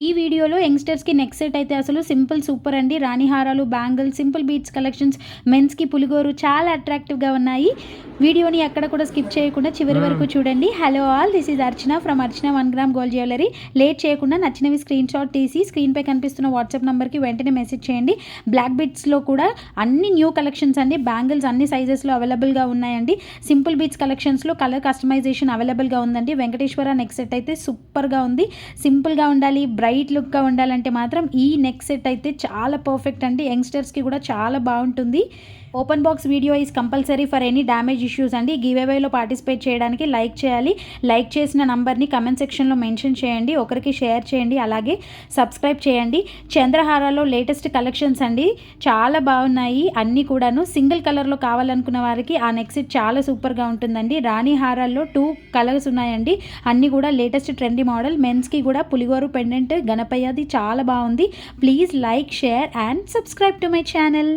ఈ వీడియోలో యంగ్‌స్టర్స్‌కి neck set అయితే అసలు సింపుల్ సూపర్ అండి. రాణి హారాలు, బ్యాంగిల్స్, సింపుల్ బీడ్స్ కలెక్షన్స్, మెన్స్‌కి పులిగోరు చాలా అట్రాక్టివ్‌గా ఉన్నాయి. వీడియోని ఎక్కడ కూడా స్కిప్ చేయకుండా చివరి వరకు చూడండి. Hello all, this is Archana from Archana 1 gram gold jewellery. Late చేయకుండా నచ్చినవి స్క్రీన్ షాట్ తీసి స్క్రీన్‌పై కనిపిస్తున్న వాట్సాప్ నంబర్‌కి వెంటనే మెసేజ్ చేయండి. బ్లాక్ బీడ్స్‌లో కూడా అన్ని న్యూ కలెక్షన్స్ అండి. బ్యాంగిల్స్ అన్ని సైజెస్‌లో అవైలబుల్‌గా ఉన్నాయండి. సింపుల్ బీడ్స్ కలెక్షన్స్‌లో కలర్ కస్టమైజేషన్ అవైలబుల్‌గా ఉందండి. వెంకటేశ్వర నెక్ సెట్ అయితే సూపర్‌గా ఉంది. సింపుల్‌గా ఉండాలి, బ్రైట్ లుక్‌గా ఉండాలంటే మాత్రం ఈ నెక్ సెట్ అయితే చాలా పర్ఫెక్ట్ అండి. యంగ్‌స్టర్స్‌కి కూడా చాలా బాగుంటుంది. Open box video is compulsory for any damage issues అండి. గివ్ అవేలో పార్టిసిపేట్ చేయడానికి లైక్ చేయాలి. లైక్ చేసిన నంబర్ని కమెంట్ సెక్షన్లో మెన్షన్ చేయండి. ఒకరికి షేర్ చేయండి. అలాగే సబ్స్క్రైబ్ చేయండి. చంద్రహారాలో లేటెస్ట్ కలెక్షన్స్ అండి, చాలా బాగున్నాయి. అన్నీ కూడాను సింగిల్ కలర్లో కావాలనుకున్న వారికి ఆ నెక్ సెట్ చాలా సూపర్గా ఉంటుందండి. రాణి హారాల్లో 2 కలర్స్ ఉన్నాయండి. అన్నీ కూడా లేటెస్ట్ ట్రెండీ మోడల్. మెన్స్కి కూడా పులిగోరు పెండెంట్ గణపయ్యది చాలా బాగుంది. Please like, share and subscribe to my channel.